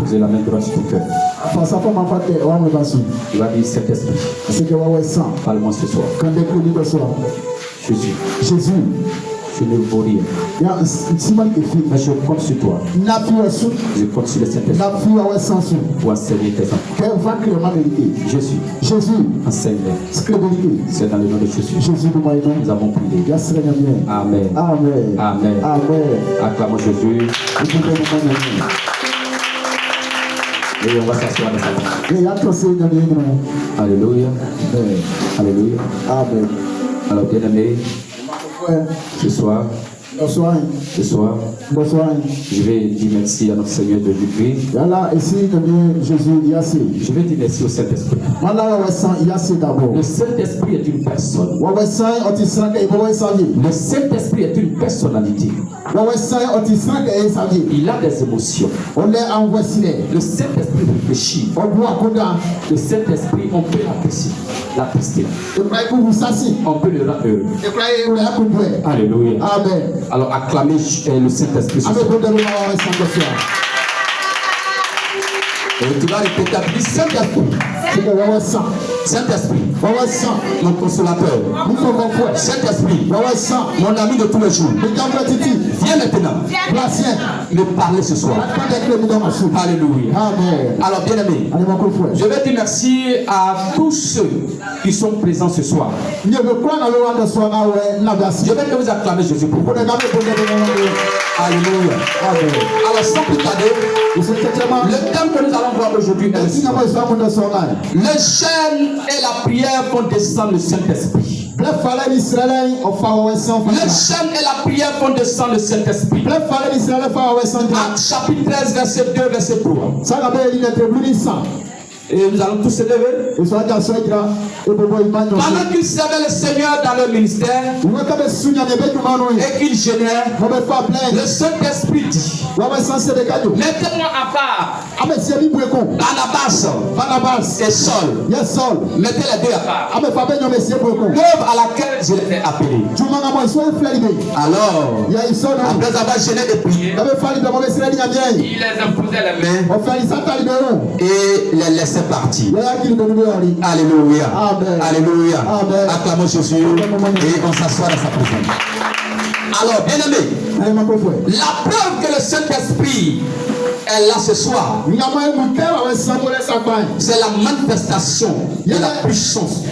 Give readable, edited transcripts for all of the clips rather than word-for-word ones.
Posez la main droite sur ton cœur. Tu vas dire Saint-Esprit. Parle-moi ce soir. Jésus. Je ne vaux rien. Mais je compte sur toi. Je compte sur le Saint-Esprit pour enseigner tes enfants. Jésus, enseigne-les. C'est dans le nom de Jésus. Nous avons prié. Amen. Amen. Acclamons Jésus. Et on va s'asseoir dans sa vie. Alléluia. Alléluia. Amen. Alors, bien-aimés, ce soir, je vais dire merci à notre Seigneur de Jésus-Christ. Je vais dire merci au Saint-Esprit. Le Saint-Esprit est une personne. Le Saint-Esprit est une personnalité. Il a des émotions. Le Saint-Esprit réfléchit. Le Saint-Esprit, on peut l'attester. On peut le rendre heureux. Alléluia. Amen. Alors acclamez le Saint-Esprit. Et tu vas répéter à lui, Saint-Esprit. Saint-Esprit, mon consolateur. Saint-Esprit, mon ami de tous les jours. Viens maintenant me parler ce soir. Alléluia. Alors bien aimé, je vais dire merci à tous ceux qui sont présents ce soir. Je vais que vous acclamer Jésus pour vous. Alléluia. Alors sans plus tarder, le thème que nous allons voir aujourd'hui est le jeûne et la prière font descendre le Saint-Esprit. Le jeûne et la prière font descendre le Saint-Esprit. Actes chapitre 13, verset 2, verset 3. Et nous allons tous se lever. Pendant qu'ils servaient le Seigneur dans leur ministère et qu'ils jeûnaient, le Saint-Esprit dit: mettez-moi à part Barnabas et Saul. Mettez les deux à part. L'œuvre à laquelle je les ai appelés. Alors, après avoir jeûné et prié, il les imposait les mains et les laissait partir. Alléluia. Alléluia. Acclamons Jésus et on s'assoit dans sa présence. Alors, bien aimé, la preuve que le Saint-Esprit est là ce soir, c'est la manifestation de la puissance.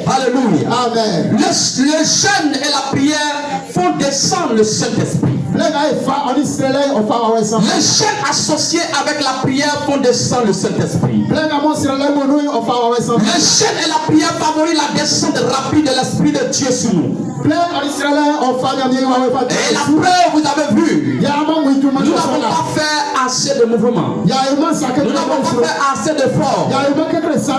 Alléluia. Amen. Le jeûne et la prière font descendre le Saint-Esprit. Le jeûne associé avec la prière font descendre le Saint-Esprit. Le jeûne et la prière favorisent la descente rapide de l'Esprit de Dieu sur nous. Et la preuve, vous avez vu, nous n'avons pas fait assez de mouvements. Nous n'avons pas fait assez d'efforts.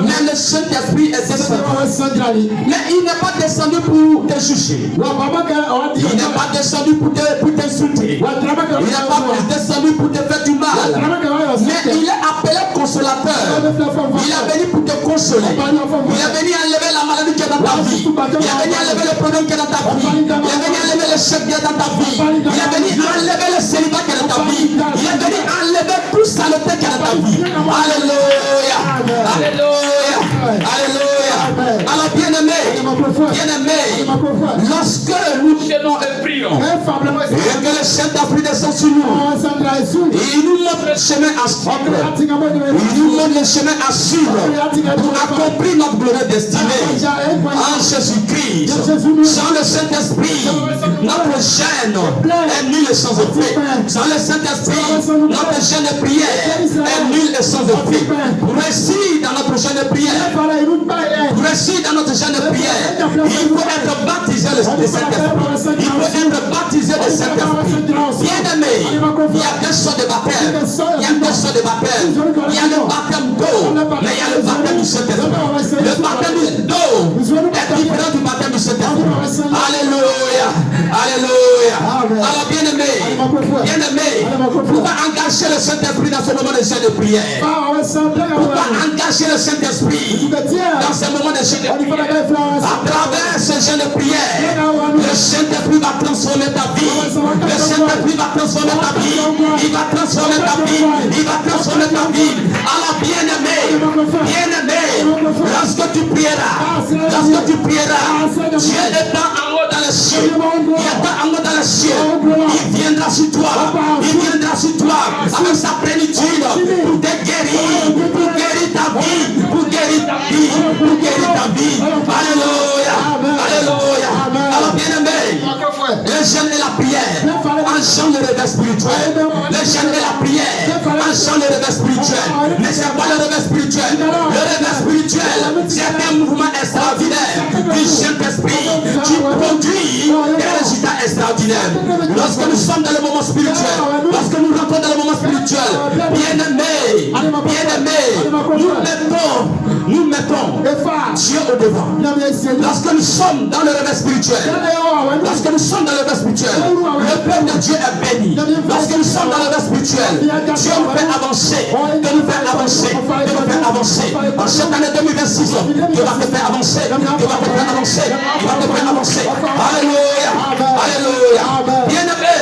Mais le Saint-Esprit est descendu. Mais il n'est pas descendu pour te juger. Il n'est pas descendu pour t'insulter. Il n'est pas descendu pour te faire du mal. Mais il est appelé consolateur. Il est venu pour te consoler. Il est venu enlever la maladie qui est dans ta vie. Il est venu enlever le problème qui est dans ta vie. Il est venu enlever le chèque qui est dans ta vie. Il est venu enlever le célibat qui est dans ta vie. Il est venu enlever tout saleté qui est dans ta vie. Alléluia. Alléluia. Alléluia. Alors bien-aimé, lorsque nous tenons et prions, et que le Saint-Esprit descend sur nous, il nous montre le chemin à suivre. Il nous montre le chemin à suivre pour accomplir notre glorieuse destinée en Jésus-Christ. Sans le Saint-Esprit, notre jeûne est nul et sans effet. Sans le Saint-Esprit, notre jeûne de prière est nul et sans effet. Pour réussir dans notre jeûne de prière, pour réussir dans notre jeûne de prière, il faut être baptisé de Saint-Esprit. Il faut être baptisé de Saint-Esprit. Bien-aimé, il y a deux sortes de baptême. Il y a deux sortes de baptême. Il y a le baptême d'eau, mais il y a le baptême du Saint-Esprit. Le baptême d'eau est différent du baptême du Saint-Esprit. Alléluia. Alléluia. Alors bien-aimé, pourquoi engager le Saint-Esprit dans ce moment de jeûne de prière? Pourquoi engager le Saint-Esprit dans ce moment de jeûne de prière? À travers ce jeûne de prière, le Saint-Esprit va transformer ta vie. Le Saint-Esprit va transformer ta vie. Il va transformer ta vie. Il va vie. Alors bien-aimé, lorsque tu prieras, Dieu est en haut dans le ciel. Il est en haut dans le ciel. Il viendra sur toi. Avec sa plénitude pour te guérir, pour guérir ta vie. Alléluia. Alors bien-aimé, le jeûne et la prière enchaînent le réveil spirituel. Le jeûne et la prière enchaînent le réveil spirituel. Mais c'est pas le réveil spirituel. Le réveil spirituel, c'est un mouvement extraordinaire du Saint-Esprit qui produit des résultats extraordinaires. Lorsque nous sommes dans le moment spirituel, lorsque nous rentrons dans le moment spirituel, bien-aimés, nous mettons Dieu au devant. Lorsque nous sommes dans le réveil spirituel, le peuple de Dieu est béni. Lorsque nous sommes dans le réveil spirituel, Dieu nous fait avancer, En cette année 2026, Dieu va te faire avancer, Alléluia. Bien-aimé,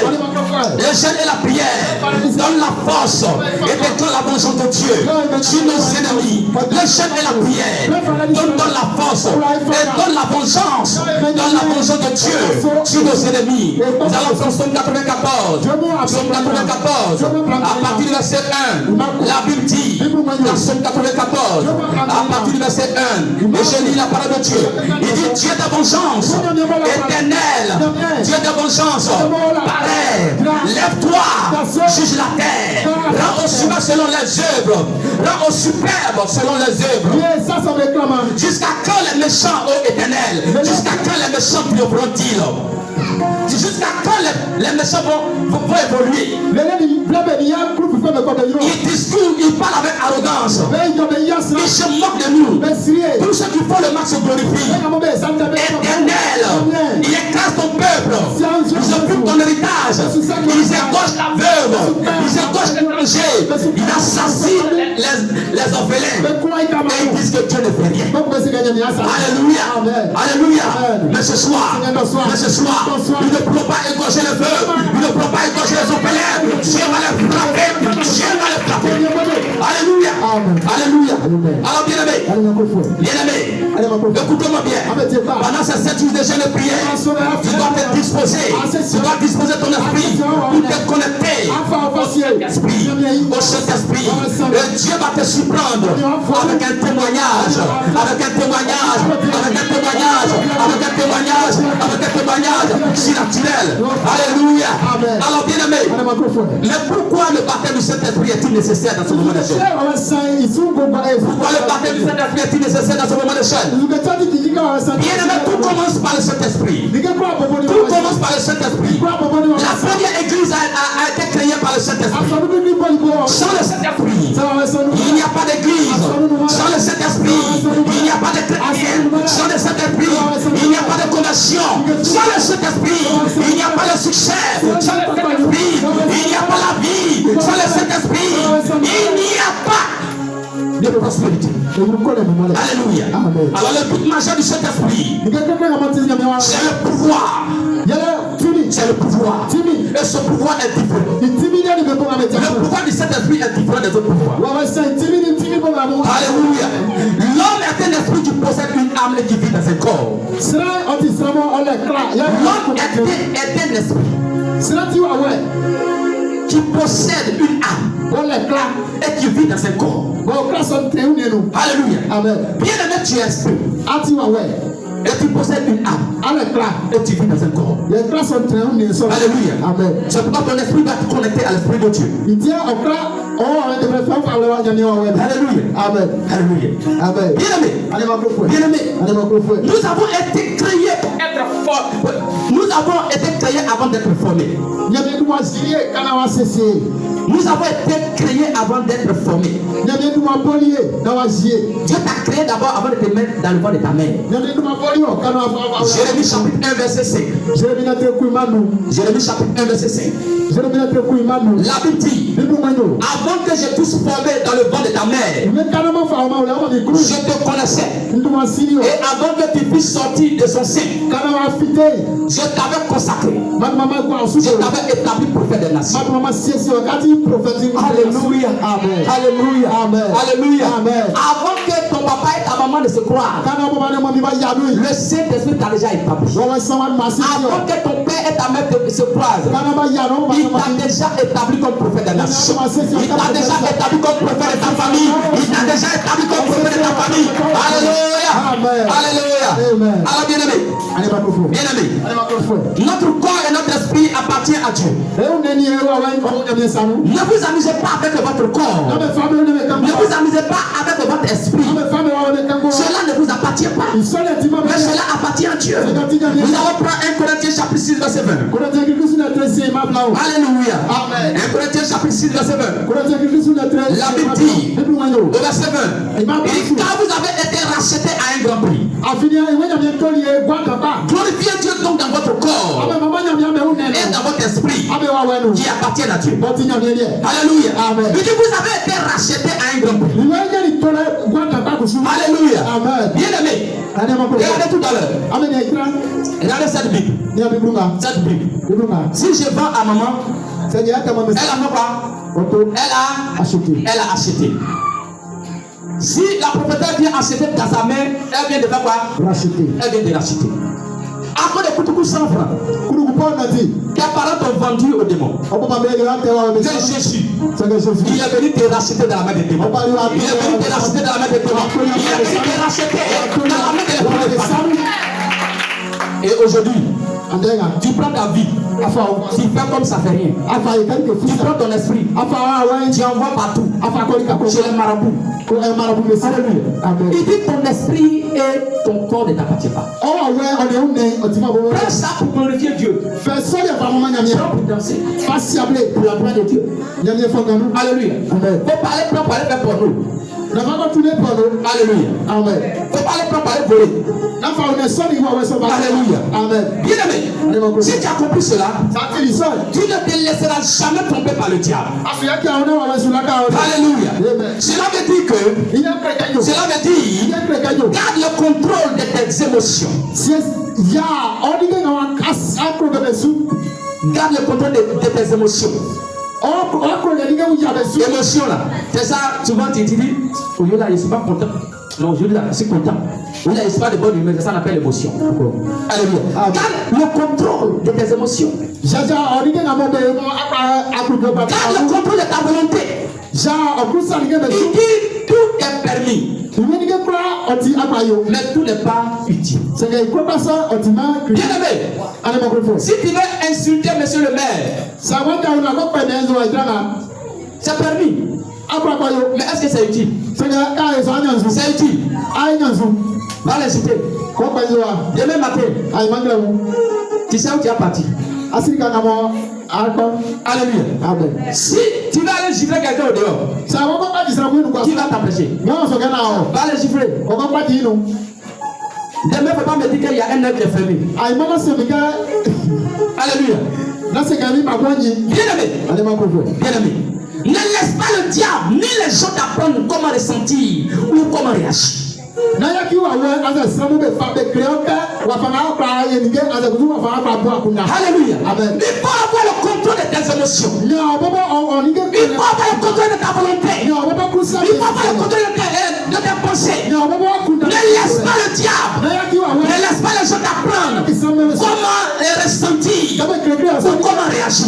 le jeûne et la prière donnent la force et déclarent la vengeance de Dieu sur nos ennemis. Le jeûne et la prière donnent la force et donnent la vengeance de Dieu sur nos ennemis. Nous allons prendre Psaume 94. À partir du verset 1, la Bible dit dans Psaume 94, à partir du verset 1, et je lis la parole de Dieu. Il dit Dieu de vengeance éternel, Dieu de vengeance, pareil, lève-toi, juge la terre, rends au suprême selon les œuvres, rends au superbe selon les œuvres. Jusqu'à quand les méchants, ô éternel, jusqu'à quand les méchants pleuvront-ils? Jusqu'à quand les méchants vont évoluer? Ils discourent, ils parlent avec arrogance. Ils se moquent de nous. Tous ceux qui font le mal se glorifient. Éternel, il écrase ton peuple. Ils occupent ton héritage. Ils égorgent la veuve. Ils égorgent l'étranger. Ils assassinent les orphelins. Et ils disent que Dieu ne fait rien. Alléluia. Mais ce soir, ils ne pourront pas égorger les veuves. Ils ne pourront pas égorger les orphelins. Dieu va les frapper. Alléluia. Alors bien-aimé, écoute-moi bien. Pendant ces 7 jours de jeûne et prière, tu dois te disposer. Tu dois disposer ton esprit pour te connecter au Saint-Esprit. Et Dieu va te surprendre avec un témoignage surnaturel. Alléluia. Alors bien-aimé, mais pourquoi le baptême du Saint-Esprit est-il nécessaire dans ce moment de jeûne? Pourquoi le baptême du Saint-Esprit est-il nécessaire dans ce moment de jeûne? Bien-aimé, tout commence par le Saint-Esprit. Tout commence par le Saint-Esprit. La première église a été créée par le Saint-Esprit. Sans le Saint-Esprit, il n'y a pas d'église. Sans le Saint-Esprit, il n'y a pas de chrétien. Sans le Saint-Esprit, il n'y a pas de conversion. Sans le Saint-Esprit, il n'y a pas de succès. Sans le Saint-Esprit, il n'y a pas la vie. Sans le Saint-Esprit, il n'y a pas de prospérité. Alléluia. Alors le but majeur du Saint-Esprit, c'est le pouvoir. C'est le pouvoir. Et ce pouvoir est différent. Le pouvoir du Saint-Esprit est différent des autres pouvoirs. Alléluia. L'homme est un esprit qui possède une âme et qui vit dans un corps. L'homme est un esprit qui possède une âme et qui vit dans un corps. Alléluia. Bien-aimé, tu es esprit. Et tu possèdes une âme. Et tu vis dans un corps. Alléluia. C'est pourquoi ton esprit va te connecter à l'esprit de Dieu. Alléluia. Bien-aimé, nous avons été créés pour être forts. Nous avons été créés avant d'être formés. Nous avons été créés avant d'être formés. Dieu t'a créé d'abord avant de te mettre dans le ventre de ta mère. Jérémie chapitre 1 verset 5. Jérémie chapitre 1 verset 5. La Bible dit, Avant que je puisse former dans le ventre de ta mère, je te connaissais. Et avant que tu puisses sortir de son sein, je t'avais consacré. Je t'avais établi prophète des nations. Alléluia. Amen. Alléluia. Amen. Alléluia. Amen. Avant que ton papa et ta maman ne se croient, le Saint-Esprit t'a déjà établi. Avant que ton père et ta mère se croisent, il t'a déjà établi comme prophète des nations. Il t'a déjà établi comme prophète de ta famille. Il t'a déjà établi comme prophète de ta famille. Alléluia. Alléluia. Alors bien-aimé, notre corps et notre esprit appartient à Dieu. Ne vous amusez pas avec votre corps. Ne vous amusez pas avec votre esprit. Cela ne vous appartient pas. Mais cela appartient à Dieu. Nous allons prendre 1 Corinthiens chapitre 6 verset 20. Alléluia. 1 Corinthiens chapitre 6 verset 20. La Bible dit au verset 20. Car vous avez été rachetés à un grand prix. Glorifiez Dieu donc dans votre corps et dans votre esprit qui appartiennent à Dieu. Alléluia. Il dit vous avez été rachetés à un grand prix. Alléluia. Bien aimé, regardez tout à l'heure. Regardez cette Bible. Cette Bible. Si je vends à maman, elle a fait quoi? Elle a acheté. Si la propriétaire vient acheter dans sa main, elle vient de faire quoi? Racheter. Elle vient de racheter. Après de coûter 100 francs, tes parents t'ont vendu au démon. C'est Jésus. Il est venu te racheter dans la main des démons. Il est venu te racheter dans la main des démons. Il est venu te racheter dans la main des démons. Et aujourd'hui, tu prends ta vie, tu fais comme ça fait rien. Tu prends ton esprit, tu envoies partout, chez les marabouts. Il dit ton esprit et ton corps ne t'appartiennent pas. Prends ça pour glorifier Dieu. Prends pour danser. Pour la gloire de Dieu. Alléluia. Faut parler faire pour nous. Alléluia. Amen. Faut parler voler. Alléluia. Amen. Bien aimé, si tu as compris cela, tu ne te laisseras jamais tromper par le diable. Alléluia. Cela veut dire que garde le contrôle de tes émotions. Garde le contrôle de tes émotions. Émotion là, c'est ça, souvent tu dis, aujourd'hui là, je ne suis pas content. Non, aujourd'hui là, je suis content. Aujourd'hui là, je ne suis pas de bonne humeur, c'est ça qu'on appelle l'émotion. Alléluia. Garde le contrôle de tes émotions. Garde le contrôle de ta volonté. Il dit, tout est permis. Mais tout n'est pas utile. Bien aimé, si tu veux insulter monsieur le maire, c'est permis. Mais est-ce que c'est utile? C'est utile. Va l'insulter. Demain matin, tu sais où tu es parti. Alléluia. Amen. Si tu vas aller gifler quelqu'un au dehors, qui va t'empêcher? Va aller gifler. Demain, il ne faut pas me dire qu'il y a un œil qui est fermé. Alléluia. Bien aimé, ne laisse pas le diable ni les gens t'apprendre comment ressentir ou comment réagir. Alléluia. Amen. Il faut avoir le contrôle de tes émotions. Il faut avoir le contrôle de ta volonté. Il faut avoir le contrôle de tes pensées. Ne laisse pas le diable. Ne laisse pas les gens t'apprendre comment ressentir ou comment réagir.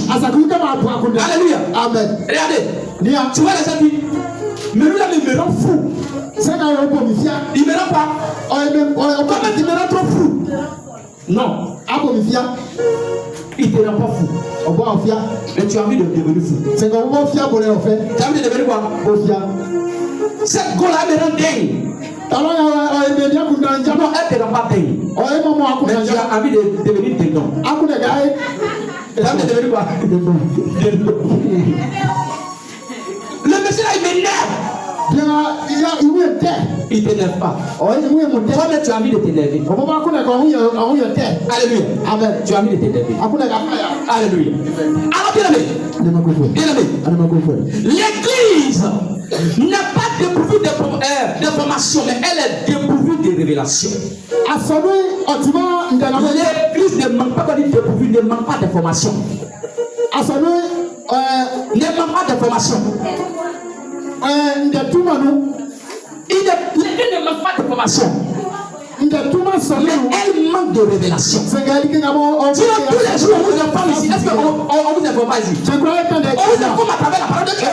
Alléluia. Amen. Regardez. Tu vois les gens disent, mais lui là, il me rend fou. Il me rend pas. Comment tu me rends trop fou? Non. Il te rend pas fou. Mais tu as envie de devenir fou. Tu as envie de devenir quoi? Cette go là me rend dingue. Non, elle ne te rend pas dingue. Mais tu as envie de devenir dingue. Tu as envie de devenir quoi? Le monsieur là il m'énerve. Il t'énerve pas. Comment tu as envie de t'énerver? Alléluia. Amen. Tu as envie de t'énerver. Alléluia. Alors bien aimé, l'église n'est pas dépourvue d'informations, mais elle est dépourvue de révélations. L'église ne manque pas dépourvue, ne manque pas d'informations. Ne manque pas d'informations. L'église ne manque pas d'informations. Mais elle manque de révélation. Sinon, tous les jours, on vous informe ici. Est-ce qu'on vous informe pas ici? On vous informe à travers la parole de Dieu.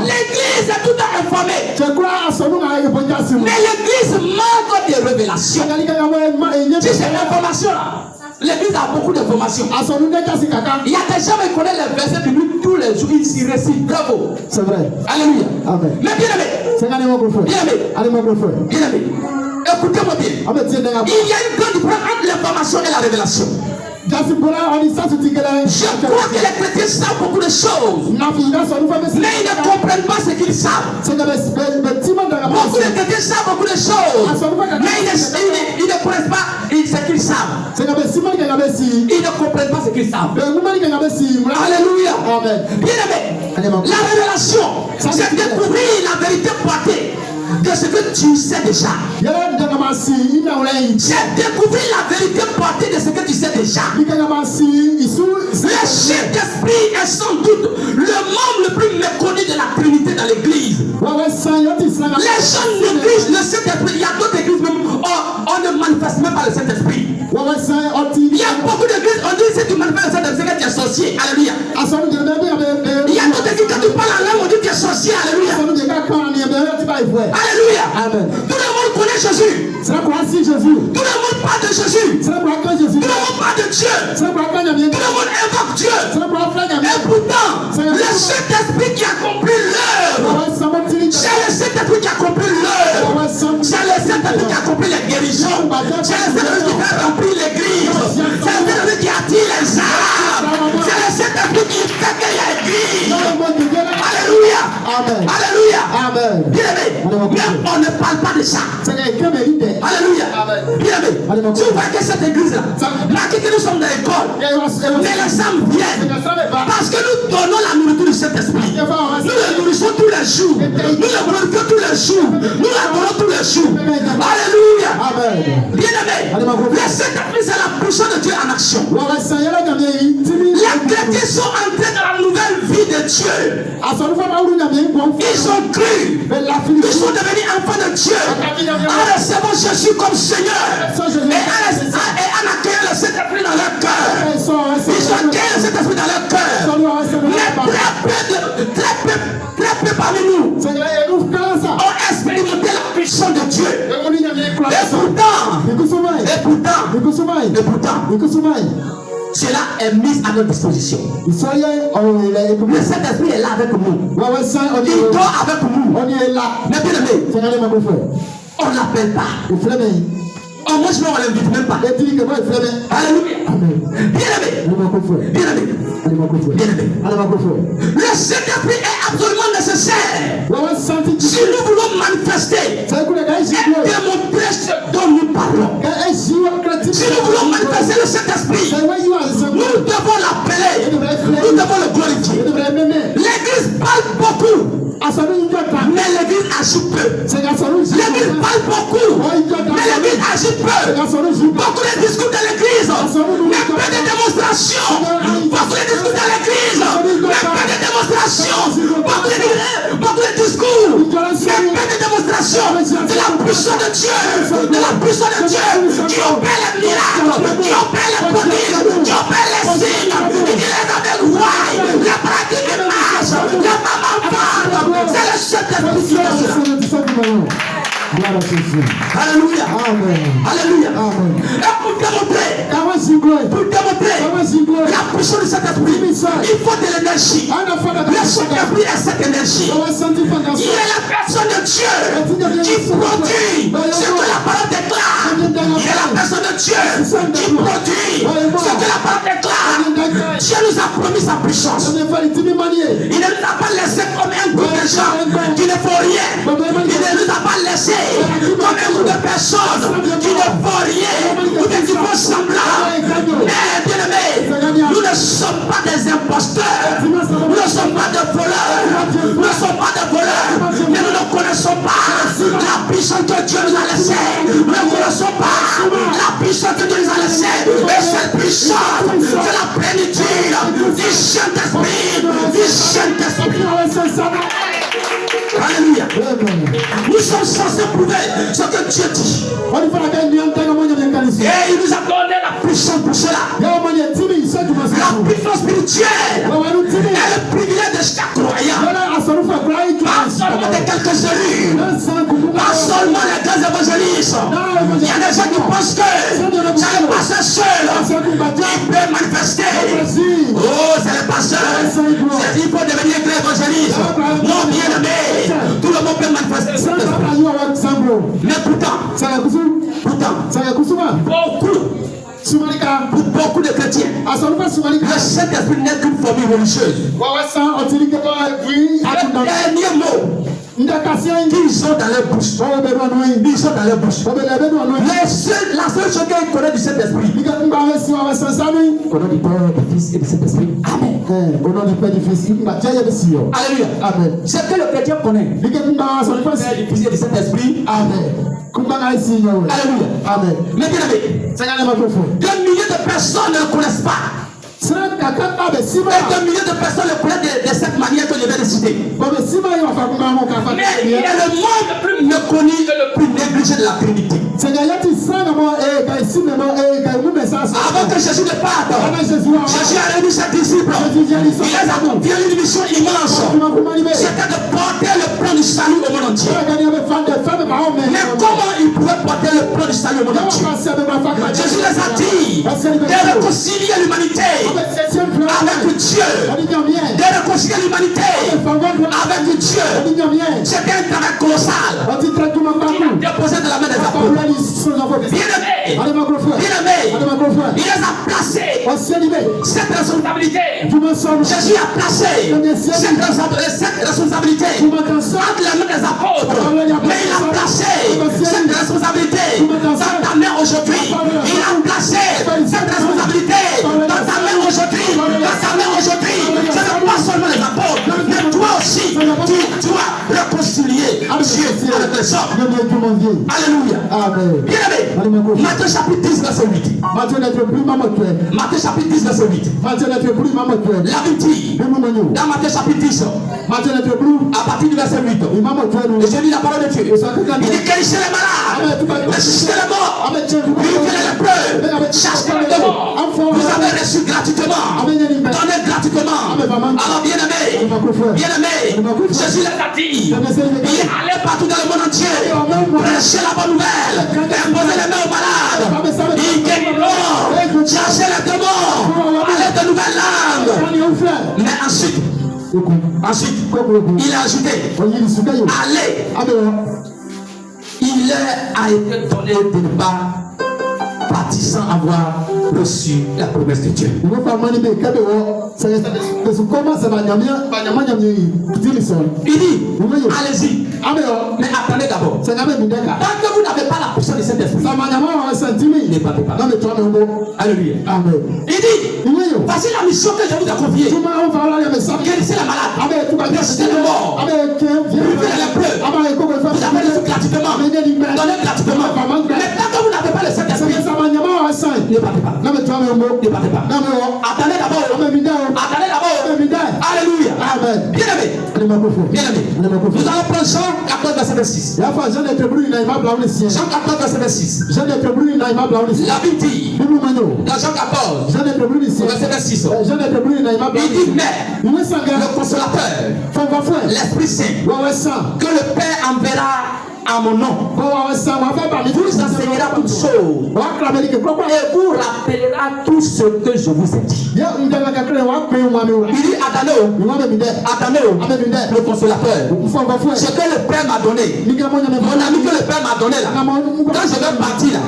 L'église est tout à informée. Mais l'église manque de révélation. Si c'est l'information là, l'église a beaucoup d'informations. Il y a des gens qui connaissent les versets bibliques tous les jours. Ils s'y récitent. Bravo. C'est vrai. Alléluia. Amen. Mais bien aimé. Bien aimé. Écoutez-moi bien. Il y a une grande différence entre l'information et la révélation. Je crois que les chrétiens savent beaucoup de choses, mais ils ne comprennent pas ce qu'ils savent. Beaucoup de chrétiens savent beaucoup de choses, mais ils ne connaissent pas ce qu'ils savent. Ils ne comprennent pas ce qu'ils savent. Alléluia. Bien aimé, la révélation, c'est découvrir la vérité pointée de ce que tu sais déjà. J'ai découvert la vérité portée de ce que tu sais déjà. Le Saint-Esprit est sans doute le membre le plus méconnu de la Trinité dans l'église. Les gens négligent le Saint-Esprit. Il y a d'autres églises même, on ne manifeste même pas le Saint-Esprit. Il y a beaucoup d'églises, on dit si tu manifestes le Saint-Esprit, c'est que tu es sorcier. Alléluia. Il y a d'autres églises, quand tu parles en langue, on dit que tu es sorcier. Alléluia. Alléluia. Amen. Tout le monde connaît Jésus. Tout le monde parle de Jésus. Tout le monde parle de Dieu. Tout le monde invoque Dieu. Et pourtant, le Saint-Esprit qui accomplit l'œuvre, c'est le Saint-Esprit qui accomplit l'œuvre. C'est le Saint-Esprit qui accomplit les guérisons. C'est le Saint-Esprit qui fait remplir l'église. C'est le Saint-Esprit qui attire les âmes. C'est le Saint-Esprit qui fait qu'il y a l'église. Alléluia. Alléluia. Bien aimé, mais on ne parle pas de ça. Alléluia. Bien aimé, tu vois que cette église-là, malgré que nous sommes dans l'école, mais les âmes viennent parce que nous donnons la nourriture du Saint-Esprit. Nous la nourrissons tous les jours. Nous la glorifions tous les jours. Nous la donnons tous les jours. Alléluia. Bien aimé, le Saint-Esprit, c'est la puissance de Dieu en action. Les chrétiens sont entrés dans la nouvelle vie de Dieu. Ils ont cru. Ils sont devenus enfants de Dieu en recevant Jésus comme Seigneur et en accueillant le Saint-Esprit dans leur cœur. Ils ont accueilli le Saint-Esprit dans leur cœur. Mais très peu parmi nous ont expérimenté la puissance de Dieu. Et pourtant, cela est mis à notre disposition. Le Saint-Esprit est là avec nous. Il dort avec nous. Mais bien aimé, on ne l'appelle pas. On mange pas, on ne l'invite même pas. Alléluia. Bien aimé. Le Saint-Esprit est absolument nécessaire. Si nous voulons manifester et démontrer ce dont nous parlons. Si nous voulons manifester le Saint-Esprit, nous devons l'appeler. Nous devons le glorifier. L'église parle beaucoup, mais l'église agit peu. L'église parle beaucoup, mais l'église agit peu. Beaucoup de discours de l'église, mais peu de démonstrations. Beaucoup de discours de l'église, mais peu de démonstrations. Beaucoup de discours, mais peu de démonstrations de la puissance de Dieu. De la puissance de Dieu qui opère les miracles, qui opère les prodiges, qui opère les signes, qui les avec rois, les pratiques des marches, les mamans parlent. C'est le Saint-Esprit qui est là. Alléluia. Alléluia. Et pour démontrer la puissance de cet esprit, il faut de l'énergie. Le Saint-Esprit est cette énergie. Il est la personne de Dieu qui produit ce que la parole déclare. Il est la personne de Dieu qui produit ce que la parole déclare. Dieu nous a promis sa puissance. Il ne nous a pas laissé comme un groupe de gens qui ne font rien. personnes qui ne font rien ou qui font semblant. Mais bien aimé, nous ne sommes pas des imposteurs, nous ne sommes pas des voleurs, nous ne sommes pas des voleurs, mais nous ne connaissons pas la puissance que Dieu nous a laissée. Nous ne connaissons pas la puissance que Dieu nous a laissée. Et cette puissance, c'est la plénitude du Saint-Esprit, du Saint-Esprit. Alléluia. Nous sommes censés prouver ce que Dieu dit. Et il nous a donné la puissance pour cela. La puissance spirituelle est le privilège de chaque croyant. Pas seulement de quelques élus, pas seulement les grands évangélistes. Il y a des gens qui pensent que ça n'est pas seul qui peut manifester. Oh, c'est le pasteur. Il faut devenir grand évangéliste. Non, bien aimé. Tout le monde peut manifester. Mais pourtant, pour beaucoup de chrétiens, le Saint-Esprit n'est qu'une formule religieuse. Le dernier mot qu'ils sont dans leur bouche. Ils sont dans leur bouche. La seule chose qu'ils connaissent du Saint-Esprit. Au nom du Père, du Fils et du Saint-Esprit. Amen. Au nom du Père, du Fils. Alléluia. Amen. C'est que le chrétien connaît. Du Père, du Fils et du Saint-Esprit. Amen. Alléluia. Amen. Mais bien aimé, des milliers de personnes ne le connaissent pas. Et des milliers de personnes le connaissent de cette manière que je vais décider. Mais il est le monde le plus méconnu et le plus négligé de la Trinité. Avant que Jésus ne parte, Jésus a réuni ses disciples. Il les a confié une mission immense. C'était de porter le plan du salut au monde entier. Mais comment ils pouvaient porter le plan du salut au monde entier? Jésus les a dit de réconcilier l'humanité avec Dieu. De réconcilier l'humanité avec Dieu. C'était un travail colossal. Il a déposé de la main des apôtres. Bien aimé, il les a placés cette responsabilité. Jésus a placé cette responsabilité entre les mains des apôtres. Mais il a placé cette responsabilité dans ta main aujourd'hui. Il a placé cette responsabilité dans ta main aujourd'hui. Dans ta main aujourd'hui. Ce n'est pas seulement les apôtres, mais toi aussi, tu dois réconcilier Dieu avec les hommes. Alléluia. Bien aimé, Matthieu chapitre 10, verset 8. Matthieu chapitre 10, verset 8. La Bible dit, dans Matthieu chapitre 10, à partir du verset 8, et je lis la parole de Dieu. Il dit guérissez les malades, ressuscitez les morts, vivez les preuves, chassez les démons. Vous avez reçu gratuitement, donnez gratuitement. Alors bien aimé, Jésus les a dit, il allait partout dans le monde entier, prêcher la bonne nouvelle, imposer les mains aux malades, il guérit, chasser les démons, aller de nouvelles langues. Mais ensuite, il a ajouté, allez, il a été donné de ne pas partir sans avoir reçu la promesse de Dieu. Il dit, allez-y. Mais attendez d'abord. Tant que vous n'avez pas la puissance du Saint-Esprit, ne partez pas. Alléluia. Il dit, voici la mission que je vous ai confiée. Guérissez la malade, ressuscitez les morts, vivez les preuves. Vous avez reçu gratuitement, donnez gratuitement. Mais tant que vous n'avez pas le Saint-Esprit, ne partez pas. Ne partez pas. Attendez d'abord. Alléluia. Bien aimé. Nous allons prendre Jean 14, verset 26. Jean 14, verset 26. La Bible dit, dans Jean 14, verset 26, il dit, mais le consolateur, l'Esprit Saint, que le Père enverra à mon nom, vous enseignera toutes choses et vous rappellera tout ce que je vous ai dit. Il dit attendez, le consolateur, ce que le Père m'a donné, mon ami que le Père m'a donné là, quand je vais partir là,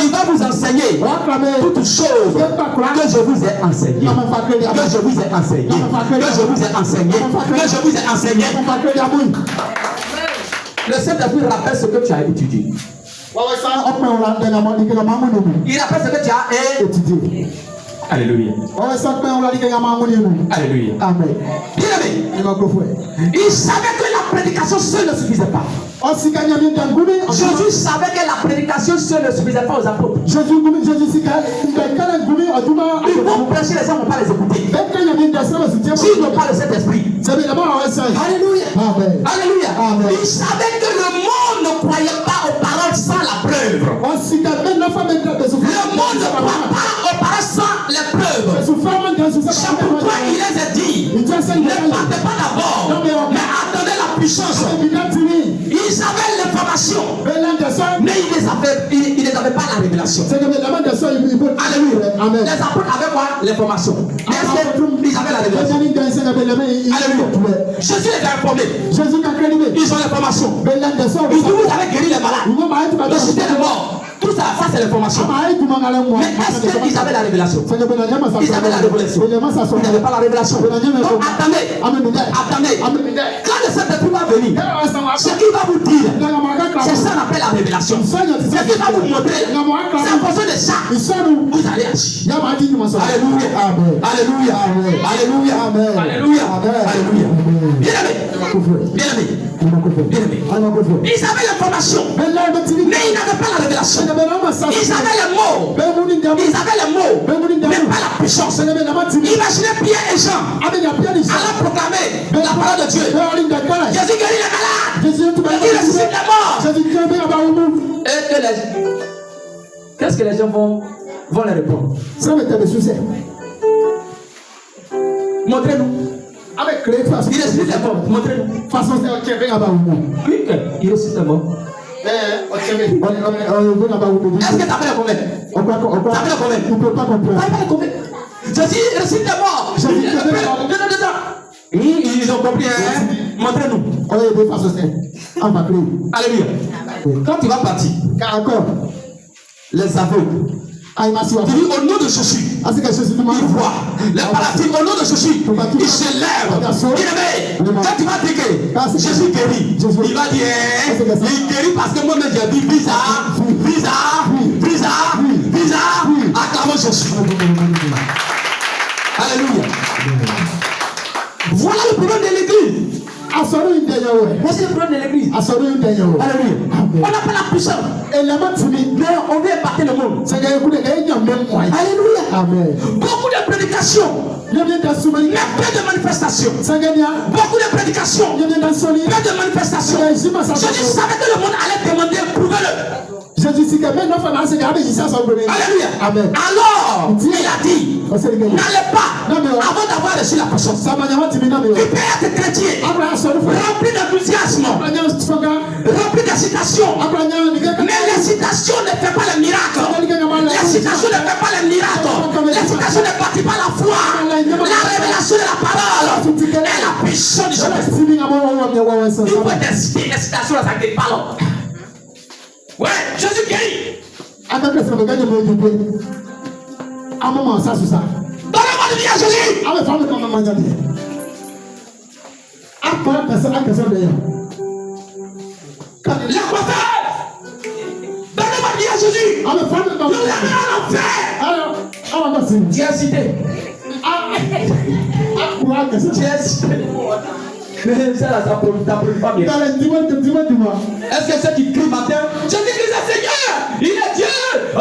il va vous enseigner toutes choses que je vous ai enseignées, que je vous ai enseigné. Le Saint-Esprit rappelle ce que tu as étudié. Il appelle ce que tu as étudié. Alléluia. Alléluia. Amen. Il savait que la prédication seule ne suffisait pas. Jésus savait que la prédication seule ne suffisait pas aux apôtres. Ils vont prêcher, les gens ne vont pas les écouter. S'ils n'ont pas le Saint-Esprit. Alléluia. Alléluia. Il savait que le monde ne croyait pas aux paroles sans la preuve. Le monde ne croit pas aux paroles sans les preuves. C'est pourquoi il les a dit. Ne partez pas d'abord, mais attendez la puissance. Ils avaient l'information, mais ils ne avaient pas la révélation. Alléluia. Les apôtres avaient quoi? L'information. Ils avaient la révélation. Alléluia. Jésus les a informés. Ils ont l'information. Ils disent vous avez guéri les malades. Ressuscité les morts. Tout ça, c'est l'information. Mais est-ce qu'ils avaient la révélation? Ils avaient la révélation. Ils n'avaient pas la révélation. Donc attendez. Quand le Saint-Esprit va venir, ce qu'il va vous dire, c'est ça qu'on appelle la révélation. Ce qu'il va vous montrer, c'est en fonction de ça. Vous allez agir. Alléluia. Alléluia. Alléluia. Alléluia. Bien-aimé. Ils avaient l'information, mais ils n'avaient pas la révélation. Ils avaient les mots, mais pas la puissance. Imaginez Pierre et Jean allant proclamer la parole de Dieu. Jésus guérit les malades. Jésus ressuscite les morts. Et qu'est-ce que les gens vont leur répondre? Montrez-nous. Il ressuscite les morts. Montrez-nous. Oui, il ressuscite les morts. Est-ce que tu as fait le convaincre? Tu as fait le convaincre? Tu ne peux pas comprendre. Tu as fait le convaincre. Jésus ressuscite les morts. Ils ont compris. Montrez-nous. Alléluia. Quand tu vas partir, les aveugles, tu dis au nom de Jésus, ils voient les maladies au nom de Jésus, ils se lèvent. Quand tu vas dire que Jésus guérit, il va dire il guérit parce que moi-même j'ai dit visa, acclamons Jésus. Alléluia. Voilà le problème de l'église. Voici le problème de l'église. Alléluia. On n'a pas la puissance. Mais on veut impacter le monde. Alléluia. Amen. Beaucoup de prédications, mais peu de manifestations. Beaucoup de prédications, peu de manifestations. Je savais que le monde allait demander, prouvez-le. Alléluia. Amen. Alors, il a dit, n'allez pas avant d'avoir reçu la puissance. Tu peux être chrétien, rempli d'enthousiasme, rempli d'excitation. Mais l'excitation ne fait pas le miracle. L'excitation ne fait pas le miracle. L'excitation ne bâtit pas la foi. La révélation de la parole et la puissance du Saint-Esprit. Il faut être excité. L'excitation, ça ne guérit pas. Ouais, Jésus guérit. Donnez-moi de vie à Jésus. Les prophètes. Donnez-moi de vie à Jésus. Nous l'avons en enfer. Tu es cité. Tu es cité. Mais ça là, ça ne pas bien. Est-ce que ceux qui crient matin, je dis que c'est Seigneur, il est Dieu. Oh,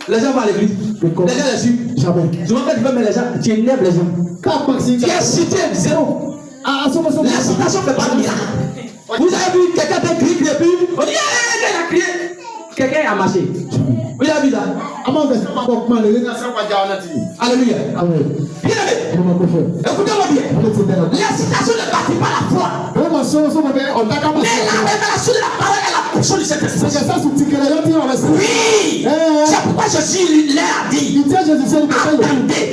les gens vont à l'église. Les gens les suivent. Jamais. Souvent quand tu veux mettre les gens, tu énerves les gens. Tu es cité, zéro. La citation ne fait pas de miracle. Vous avez vu quelqu'un qui crie et puis on dit il a crié. Quelqu'un a marché. Vous avez vu ça? Alléluia. Bien aimé. Écoutez-moi bien. L'excitation ne bâtit pas la foi. Mais la révélation de la parole est la puissance du Saint-Esprit. Oui. C'est pourquoi Jésus l'a dit.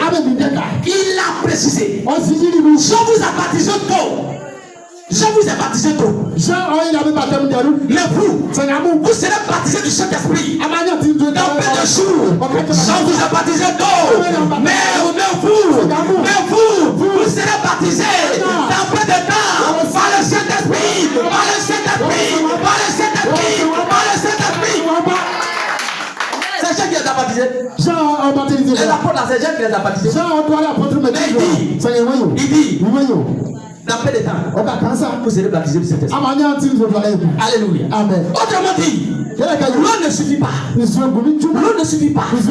Attendez. Il a précisé. Je vous ai baptisé tôt. Je vous ai baptisé tôt. Mais vous serez baptisés du Saint-Esprit dans peu de jours. Je vous ai baptisé tôt. Mais vous serez baptisés dans peu de temps par le Saint-Esprit. Par le Saint-Esprit. Par le Saint-Esprit. Les apôtres, c'est Jean qui les a baptisés. Il dit, dans peu de temps, vous serez baptisés du Saint-Esprit. Alléluia. Amen. Autrement dit, l'eau ne suffit pas. L'eau ne suffit pas. L'eau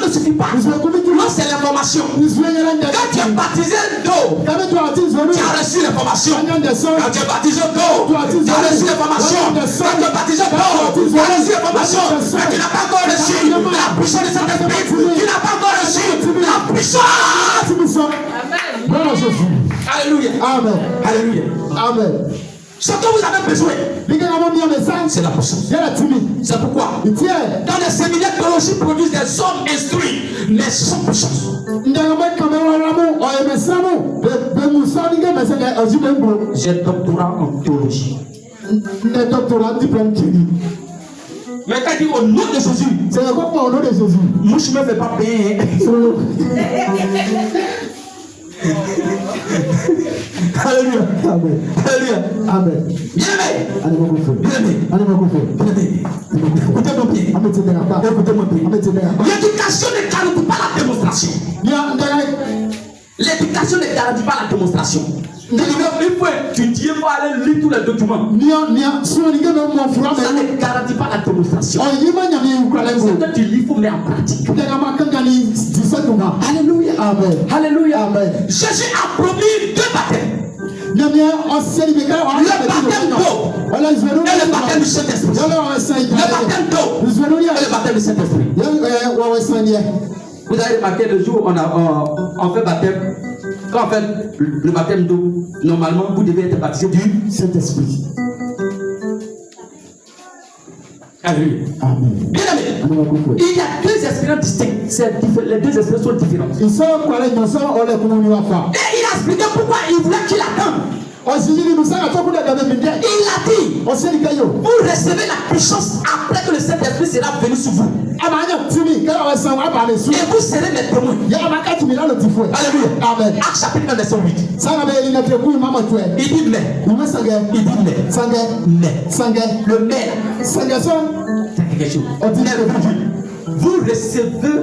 ne suffit pas. L'eau, c'est l'information. Quand tu es baptisé d'eau, tu as reçu l'information. Quand tu es baptisé d'eau, tu as reçu l'information. Quand tu es baptisé d'eau, tu as reçu l'information. Mais tu n'as pas encore reçu la puissance du Saint-Esprit. Tu n'as pas encore reçu la puissance. Amen. Alléluia. Amen. Alléluia. Amen. Ce que vous avez besoin, c'est la puissance. C'est pourquoi dans les séminaires théologiques produisent des hommes instruits, mais sans puissance. J'ai doctorat en théologie. Mais quand il dit au nom de Jésus, c'est quoi au nom de Jésus? Moi je ne me fais pas payer. Alléluia. Amen. Alléluia. Amen. Bien-aimé. Écoutez-moi bien. L'éducation ne garantit pas la démonstration. L'éducation ne garantit pas la démonstration. Il faut étudier, il faut aller lire tous les documents. Ça ne garantit pas la démonstration. Ce que tu lis, il faut mettre en pratique. Alléluia. Amen. Alléluia. Amen. Jésus a promis 2 baptêmes. Le baptême d'eau et le baptême du Saint-Esprit. Le baptême d'eau et le baptême du Saint-Esprit. Vous avez remarqué le jour où on fait baptême. Quand on fait le baptême d'eau, normalement vous devez être baptisé du Saint-Esprit. Alléluia. Amen. Bien aimé. Il y a 2 expériences distinctes. Les 2 expériences sont différentes. Et il a expliqué pourquoi il voulait qu'il attende. Il a dit, vous recevez la puissance après que le Saint-Esprit sera venu sur vous. Et vous serez mes témoins. Alléluia. Amen. Acte chapitre 1 verset 8. Il dit mais. Le mais. C'est quelque chose. Vous recevez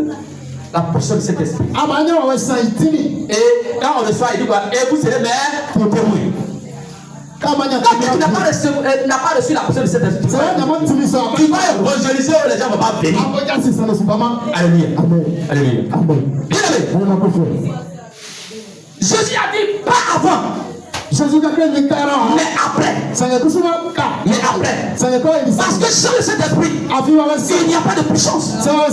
la puissance de cet esprit. Et quand on reçoit, il dit quoi? Et vous serez mes témoins. Quand tu n'as pas reçu la puissance de cet esprit, tu vas évangéliser où les gens ne vont pas venir. Alléluia. Alléluia. Bien aimé. Jésus a dit pas avant. Mais après. Parce que sans le Saint-Esprit, il n'y a pas de puissance. Quand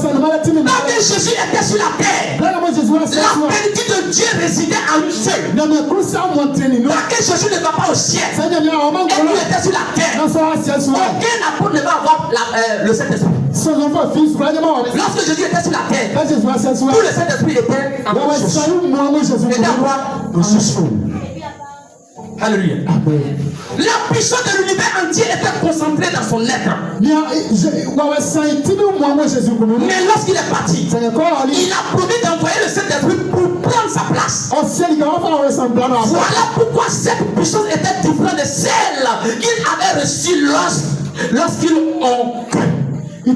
Jésus était sur la terre, la plénitude de Dieu résidait en lui seul. Quand Jésus ne va pas au ciel, et qu'il était sur la terre, aucun apôtre ne va avoir le Saint-Esprit. Lorsque Jésus était sur la terre, tout le Saint-Esprit était en Jésus. Et d'abord, alléluia. La puissance de l'univers entier était concentrée dans son être. Mais lorsqu'il est parti, il a promis d'envoyer le Saint-Esprit pour prendre sa place. Voilà pourquoi cette puissance était différente de celle qu'il avait reçue lorsqu'ils ont cru. Le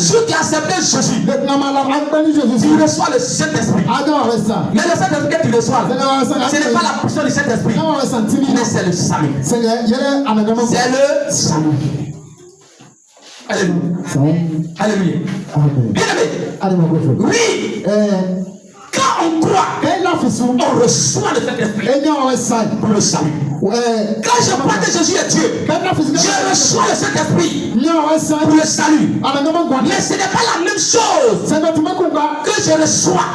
jour qui a accepté Jésus, il reçoit le Saint-Esprit. Mais le Saint-Esprit que tu reçois, ce n'est pas la puissance du Saint-Esprit, mais c'est le salut. C'est le salut. Alléluia. Alléluia. Bien aimé. Oui. Quand on croit, on reçoit le Saint-Esprit pour le salut. Quand je crois que Jésus est Dieu, je reçois le Saint-Esprit pour le salut. Mais ce n'est pas la même chose que je reçois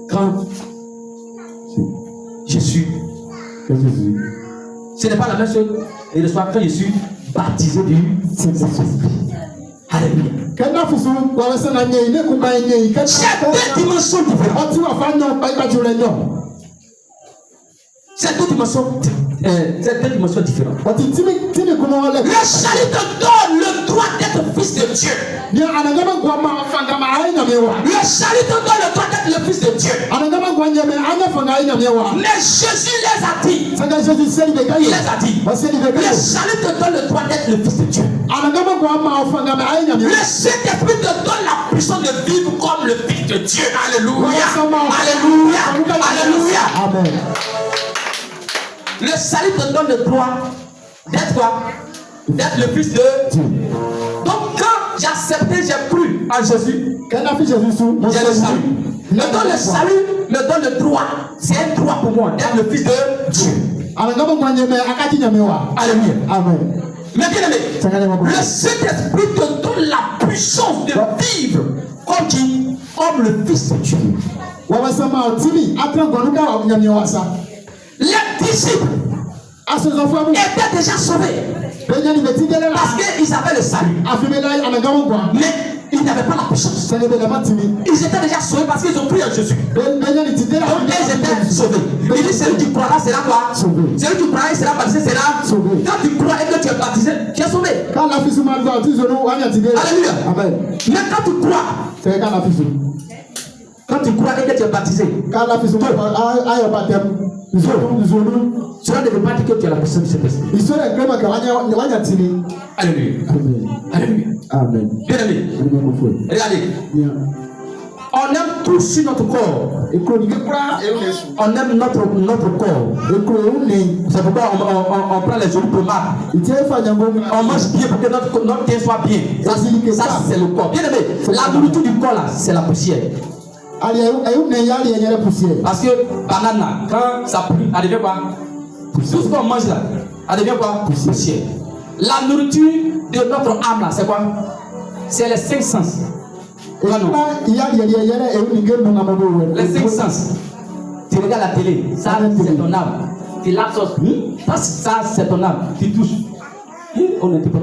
quand je suis. Ce n'est pas la même chose que je reçois quand je suis baptisé du Saint-Esprit. Alléluia. C'est 2 dimensions différentes. C'est 2 dimensions différentes. Le salut te donne le droit droit d'être fils de Dieu. Le salut te donne le droit d'être le fils de Dieu. Mais Jésus les a dit. Il les a dit. Le salut te donne le droit d'être le fils de Dieu. Le Saint-Esprit te donne la puissance de vivre comme le fils de Dieu. Alléluia. Alléluia. Alléluia. Amen. Le salut te donne le droit d'être quoi? D'être le fils de Dieu. Donc quand j'ai accepté, j'ai cru en Jésus, j'ai le salut. Maintenant le salut me donne le droit. C'est un droit pour moi d'être le fils de Dieu. Alléluia. Amen. Mais bien aimé, le Saint-Esprit te donne la puissance de vivre comme qui? Comme le fils de Dieu. Les disciples étaient déjà sauvés parce qu'ils avaient le salut. Mais ils n'avaient pas la puissance. Ils étaient déjà sauvés parce qu'ils ont cru en Jésus. Donc ils étaient sauvés. Il dit celui qui croira sera quoi? Sauvé. Celui qui croira sera baptisé sera sauvé. Quand tu crois et que tu es baptisé, tu es sauvé. Alléluia. Mais quand tu crois, quand tu crois et que tu es baptisé, cela ne veut pas dire que tu as la puissance du Saint-Esprit. Alléluia. Alléluia. Amen. Bien aimé. Regardez. On aime tout sur notre corps. On aime notre corps. C'est pourquoi on prend les jolies pommades. On mange bien pour que notre teint soit bien. Ça c'est le corps. Bien aimé. La nourriture du corps là, c'est la poussière. Parce que banane là, quand ça plie, elle devient quoi? Tout ce qu'on mange là, elle devient quoi? Poussière. La nourriture de notre âme là, c'est quoi? C'est les 5 sens. Les 5 sens. Tu regardes la télé, ça c'est ton âme. Tu l'absorbes. Ça c'est ton âme. Tu touches. On est pas.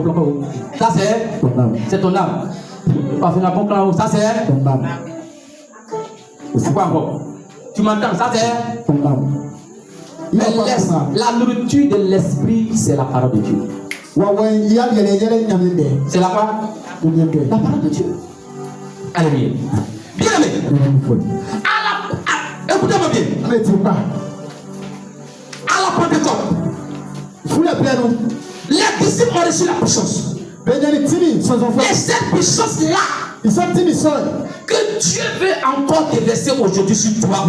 Ça c'est ton âme. Ça c'est ton âme. C'est quoi encore? Tu m'entends? Ça c'est ton âme. Mais la nourriture de l'esprit, c'est la parole de Dieu. C'est la quoi? La parole de Dieu. Alléluia. Bien aimé. Écoutez-moi bien. À la Pentecôte, les disciples ont reçu la puissance. Et cette puissance-là, que Dieu veut encore déverser aujourd'hui sur toi. À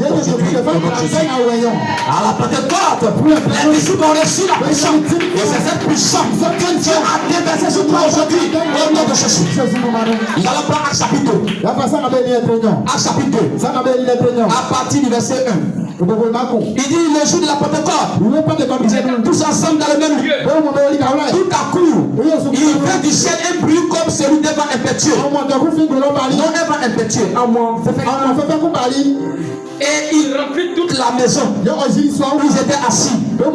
la Pentecôte, les disciples ont reçu la puissance. Et c'est cette puissance que Dieu a déversée sur toi aujourd'hui. Au nom de Jésus. Nous allons prendre Actes chapitre 2. Actes chapitre 2. À partir du verset 1. Il dit le jour de la Pentecôte, ils étaient tous ensemble dans le même lieu. Tout à coup, il vint du ciel un bruit comme celui d'un vent impétueux. Non, un vent impétueux. Et il remplit toute la maison où ils étaient assis. Des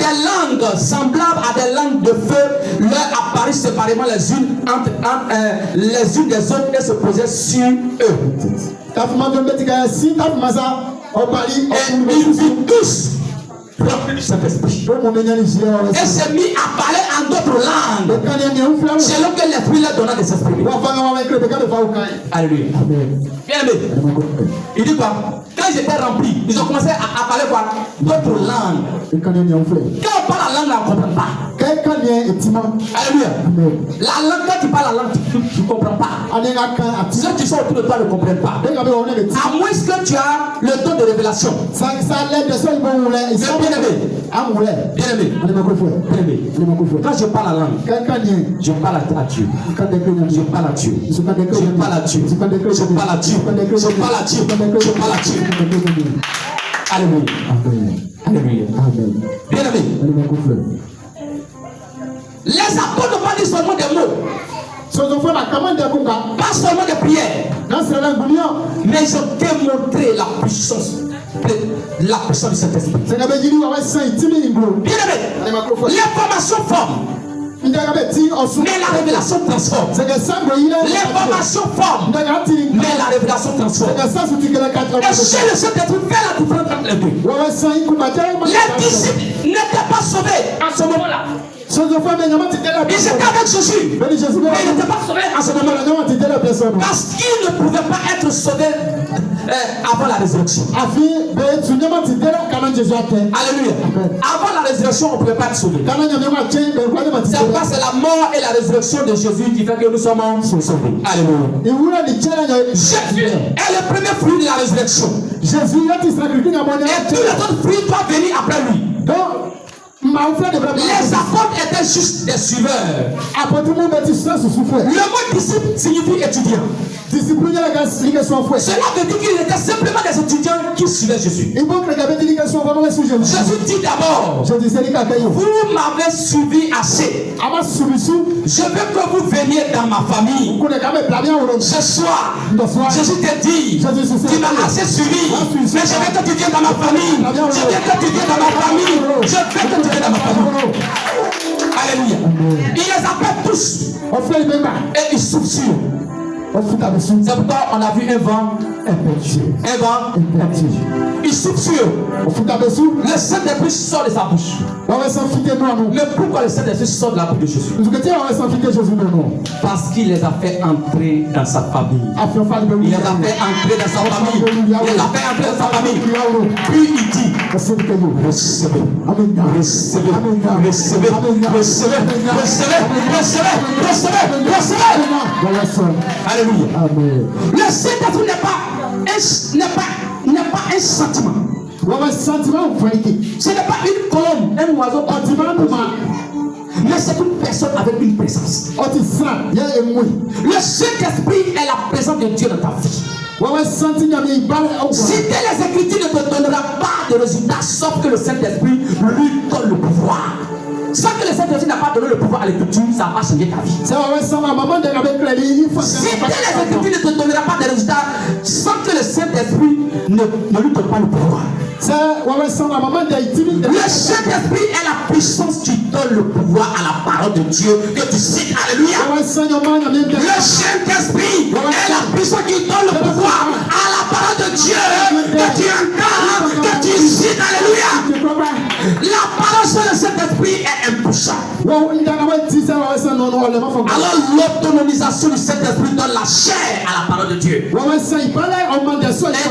langues semblables à des langues de feu leur apparurent séparément les unes les unes des autres et se posaient sur eux. Et ils furent tous remplis du Saint-Esprit. Et s'est mis à parler en d'autres langues selon que l'Esprit leur donna de s'exprimer. Alléluia. Bien aimé. Il dit quoi? Quand ils étaient remplis, ils ont commencé à parler quoi? D'autres langues. Quand on parle la langue, on ne comprend pas. Alléluia. La langue, quand tu parles la langue, tu ne comprends pas. Ceux qui sont autour de toi ne comprennent pas. À moins que tu as le don de révélation. Bien aimé. Quand je parle la langue, je parle à Dieu. Je parle à Dieu. Je parle à Dieu. Je parle à Dieu. Je parle à Dieu. Je parle à Dieu. Alléluia. Alléluia. Bien aimé. Les apôtres n'ont pas dit seulement des mots. Pas seulement des prières. Mais ils ont démontré la puissance du Saint-Esprit. Bien aimé, l'information forme. Mais la révélation transforme. L'information forme. Mais la révélation transforme. Et chez le Saint-Esprit, fait la différence entre les deux. Les disciples n'étaient pas sauvés en ce moment-là. Ils étaient avec Jésus. Mais ils n'étaient pas sauvés en ce moment. Parce qu'ils ne pouvaient pas être sauvés avant la résurrection. Alléluia. Avant la résurrection, on ne pouvait pas être sauvés. C'est pourquoi c'est la mort et la résurrection de Jésus qui fait que nous sommes sauvés. Alléluia. Jésus est le premier fruit de la résurrection. Et tous les autres fruits doivent venir après lui. Les apôtres étaient juste des suiveurs. Le mot disciple signifie étudiant. Cela veut dire qu'ils étaient simplement des étudiants qui suivaient Jésus. Jésus dit d'abord, vous m'avez suivi assez. Je veux que vous veniez dans ma famille. Ce soir, Jésus te dit, tu m'as assez suivi, mais je veux que tu viennes dans ma famille. Je veux que tu viennes dans ma famille. Je veux que tu viennes dans ma famille. Alléluia. Il les appelle tous. Et ils souffrent sur. C'est pourquoi on a vu un vent impétueux. Un vent impétueux. Il souffle sur eux. Le Saint-Esprit sort de sa bouche. Mais pourquoi le Saint-Esprit sort de la bouche de Jésus? Parce qu'il les a fait entrer dans sa famille. Il les a fait entrer dans sa famille. Il les a fait entrer dans sa famille. Puis il dit, recevez, recevez, recevez, recevez, recevez, recevez, recevez, recevez. Alléluia. Le Saint-Esprit n'est pas un sentiment. Ce n'est pas une colonne, un oiseau, mais c'est une personne avec une présence. Le Saint-Esprit est la présence de Dieu dans ta vie. Si les Écritures ne te donneront pas de résultats, sauf que le Sainteesprit lui donne le pouvoir. Sans que le Saint-Esprit n'a pas donné le pouvoir à l'Écriture, ça va changer ta vie. Si les Écritures ne te donneront pas de résultats, sans que le Saint-Esprit ne lui donne pas le pouvoir. Le Saint-Esprit est la puissance qui donne le pouvoir à la parole de Dieu que tu cites. Alléluia. Le Saint-Esprit est la puissance qui donne le pouvoir à la parole de Dieu que tu entends, que tu cites. Alléluia. La parole sur le Saint-Esprit est impuissante. Alors l'autonomisation du Saint-Esprit donne la chair à la parole de Dieu. Et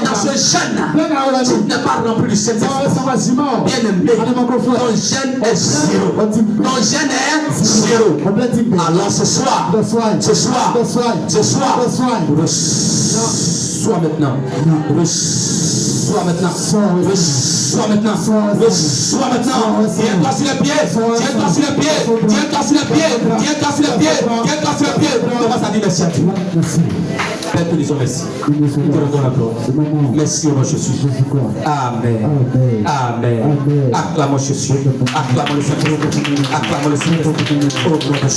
dans ce jeûne, tu n'es pas rempli du Saint-Esprit. Bien aimé, ton jeûne est zéro. Ton jeûne est zéro. Alors ce soir, reçois maintenant. Reçois maintenant. Reçois maintenant. Reçois maintenant. Tiens-toi sur les pieds. Tiens-toi sur les pieds. Tiens-toi sur les pieds. Tiens-toi sur les pieds. Tiens-toi sur les pieds. Commence à dire merci à Dieu. Père, te disons merci. Nous te rendons la gloire. Merci au nom de Jésus. Amen. Amen. Acclamons Jésus. Acclamons le Seigneur. Acclamons le Seigneur.